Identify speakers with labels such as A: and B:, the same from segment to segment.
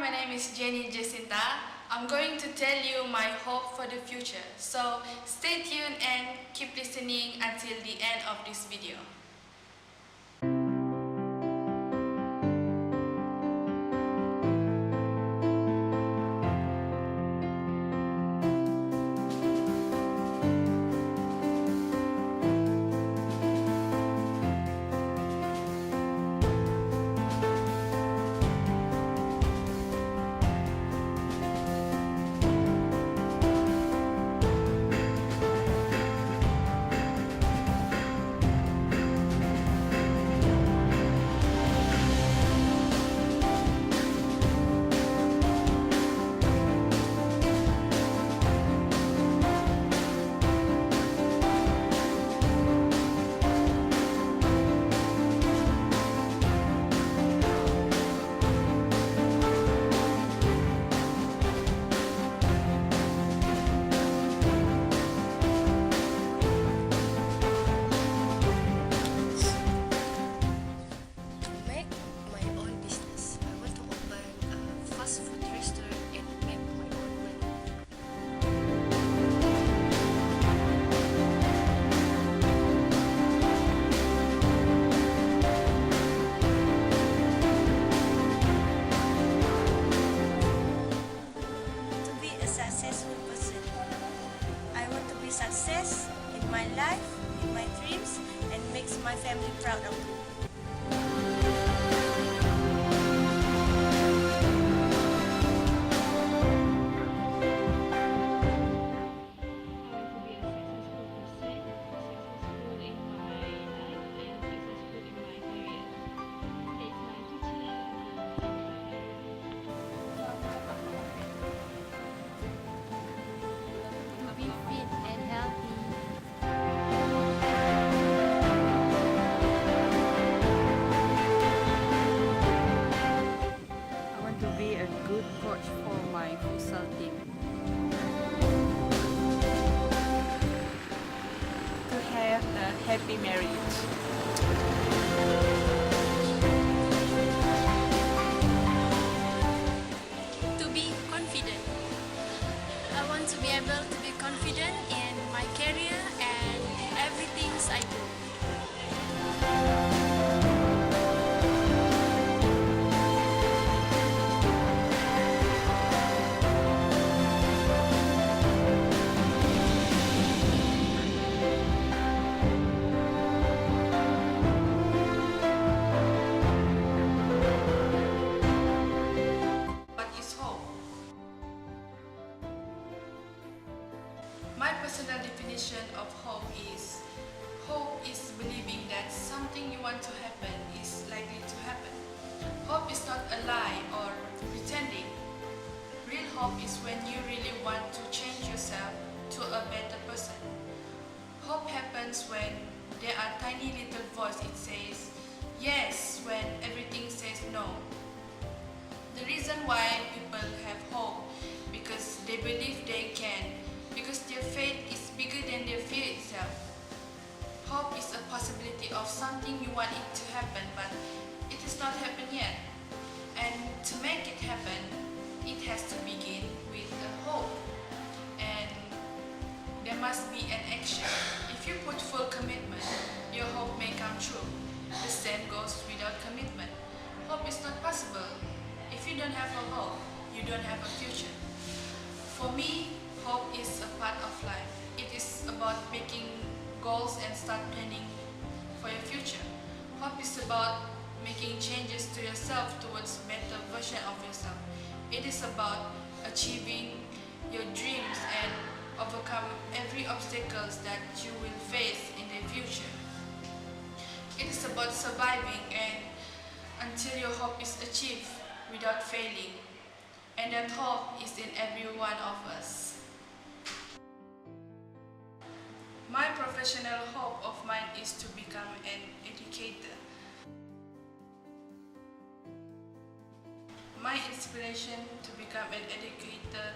A: my name is Jenny Jacinta. I'm going to tell you my hope for the future. So stay tuned and keep listening until the end of this video.
B: Successful person. I want to be success in my life, in my dreams, and makes my family proud of me.
C: Coach for my futsal team.
D: To have a happy marriage.
E: To be confident. I want to be able to be confident in my career and everything I do.
A: My personal definition of hope is believing that something you want to happen is likely to happen. Hope is not a lie or pretending. Real hope is when you really want to change yourself to a better person. Hope happens when there are tiny little voice it says yes when everything says no. The reason why people have hope because they believe they can, because their faith is bigger than their fear itself. Hope is a possibility of something you want it to happen, but it has not happened yet. And to make it happen, it has to begin with a hope. And there must be an action. If you put full commitment, your hope may come true. The same goes without commitment. Hope is not possible. If you don't have a hope, you don't have a future. For me, hope is a part of life. It is about making goals and start planning for your future. Hope is about making changes to yourself towards a better version of yourself. It is about achieving your dreams and overcome every obstacles that you will face in the future. It is about surviving and until your hope is achieved without failing. And that hope is in every one of us. My professional hope of mine is to become an educator. My inspiration to become an educator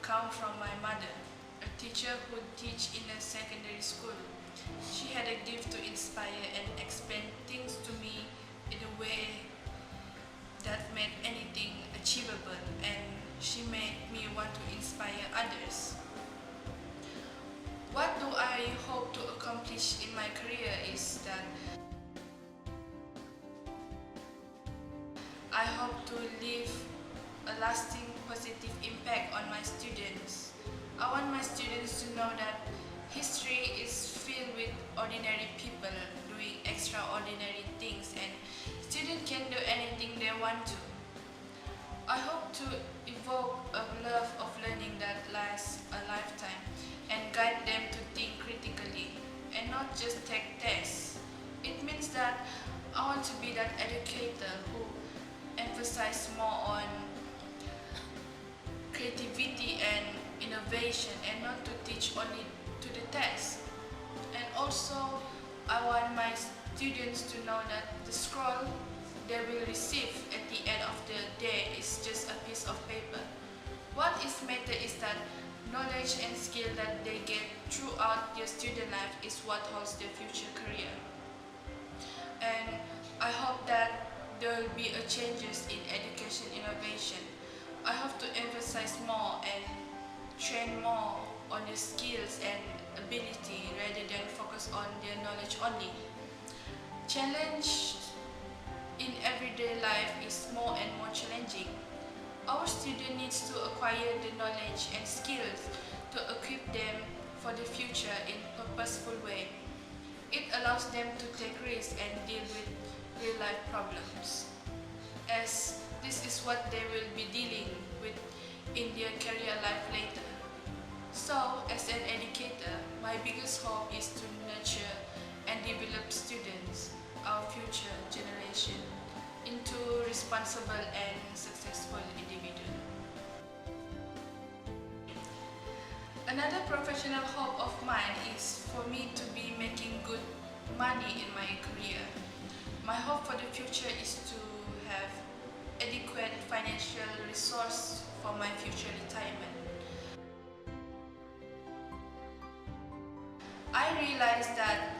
A: comes from my mother, a teacher who teach in a secondary school. She had a gift to inspire and explain things to me in a way that made anything achievable. want to inspire others. What do I hope to accomplish in my career is that I hope to leave a lasting positive impact on my students. I want my students to know that history is filled with ordinary people doing extraordinary things, and students can do anything they want to. I hope to evoke a love of learning that lasts a lifetime and guide them to think critically and not just take tests. It means that I want to be that educator who emphasizes more on creativity and innovation and not to teach only to the test. And also, I want my students to know that the scroll they will receive at the end of the day is just a piece of paper. What is matter is that knowledge and skill that they get throughout their student life is what holds their future career. And I hope that there will be a changes in education innovation. I hope to emphasize more and train more on the skills and ability rather than focus on their knowledge only. Challenge in everyday life is more and more challenging. Our student needs to acquire the knowledge and skills to equip them for the future in a purposeful way. It allows them to take risks and deal with real-life problems, as this is what they will be dealing with in their career life later. So, as an educator, my biggest hope is to nurture and develop students, our future generation, into responsible and successful individuals. Another professional hope of mine is for me to be making good money in my career. My hope for the future is to have adequate financial resource for my future retirement. I realize that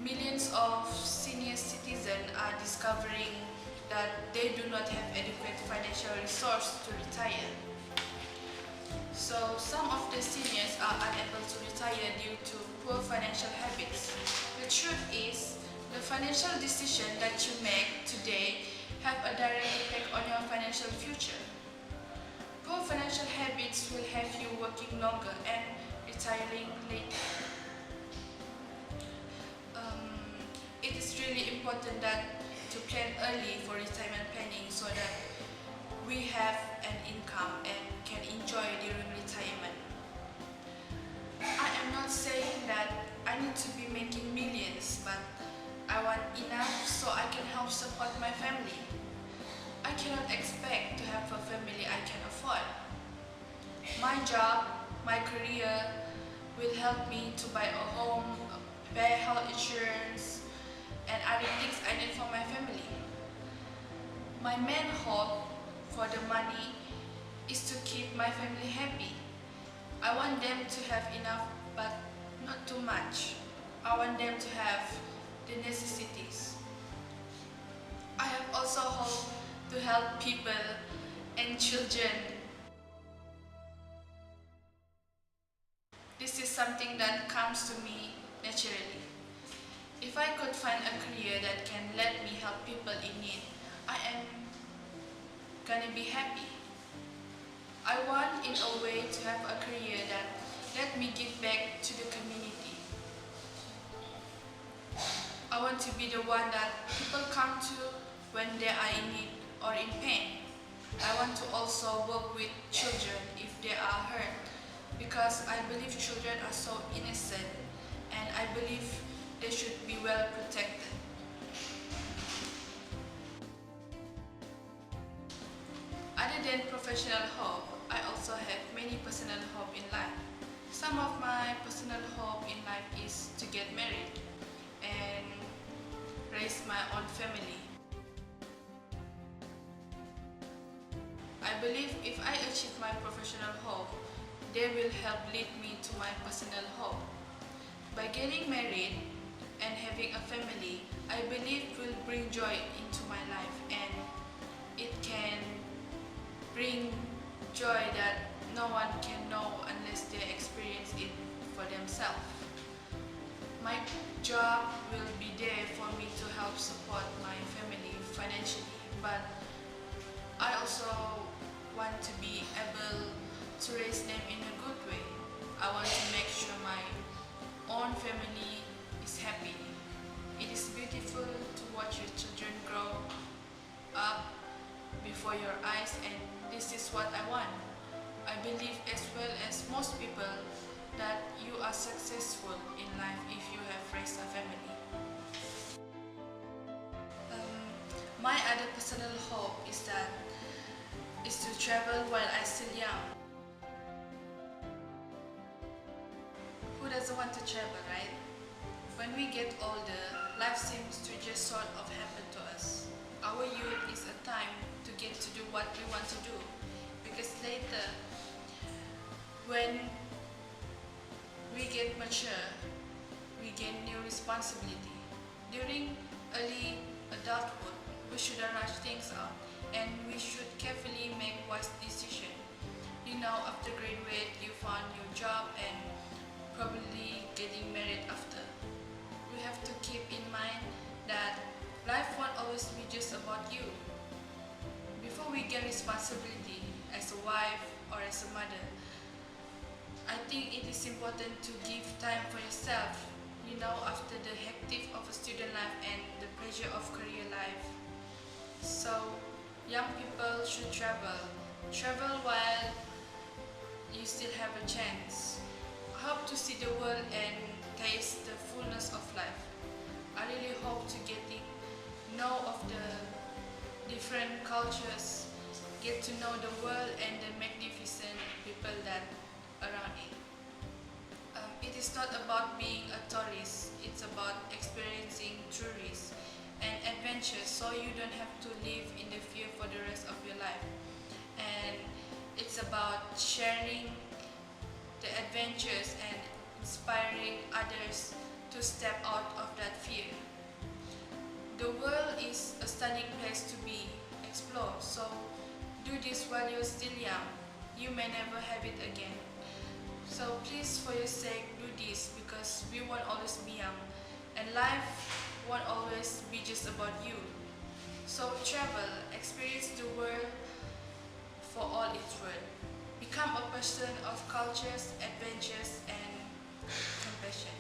A: millions of senior citizens are discovering that they do not have adequate financial resource to retire. So some of the seniors are unable to retire due to poor financial habits. The truth is, the financial decision that you make today have a direct impact on your financial future. Poor financial habits will have you working longer and retiring later. It is really important that to plan early for retirement planning so that we have an income and can enjoy during retirement. I am not saying that I need to be making millions, but I want enough so I can help support my family. I cannot expect to have a family I can afford. My job, my career will help me to buy a home, pay health insurance, and other things I need for my family. My main hope for the money is to keep my family happy. I want them to have enough, but not too much. I want them to have the necessities. I have also hope to help people and children. This is something that comes to me naturally. If I could find a career that can let me help people in need, I am gonna be happy. I want in a way to have a career that let me give back to the community. I want to be the one that people come to when they are in need or in pain. I want to also work with children if they are hurt, because I believe children are so innocent and I believe they should be well protected. Other than professional hope, I also have many personal hope in life. Some of my personal hope in life is to get married and raise my own family. I believe if I achieve my professional hope, they will help lead me to my personal hope. By getting married and having a family, I believe will bring joy into my life, and it can bring joy that one can know unless they experience it for themselves. My job will be there for me to help support my family financially, but I also want to be able to raise them in a good way. I want to make sure my own family is happy. It is beautiful to watch your children grow up before your eyes, and this is what I want. I believe, as well as most people, that you are successful in life if you have raised a family. My other personal hope is to travel while I still young. Who doesn't want to travel, right? When we get older, life seems to just sort of happen to us. Our youth is a time to get to do what we want to do, because later, when we get mature, we gain new responsibility. During early adulthood, we shouldn't rush things out, and we should carefully make wise decisions. You know, after graduate, you found your job and probably getting married after. We have to keep in mind that life won't always be just about you. Before we get responsibility as a wife or as a mother, I think it is important to give time for yourself, you know, after the hectic of a student life and the pressure of career life. So, young people should travel. Travel while you still have a chance. Hope to see the world and taste the fullness of life. I really hope to know of the different cultures, get to know the world and the magnificent people that around it. It is not about being a tourist, it's about experiencing true risk and adventure, so you don't have to live in the fear for the rest of your life. And it's about sharing the adventures and inspiring others to step out of that fear. The world is a stunning place to be explored, so do this while you're still young. You may never have it again. So please, for your sake, do this, because we won't always be young, and life won't always be just about you. So travel, experience the world for all it's worth. Become a person of cultures, adventures, and compassion.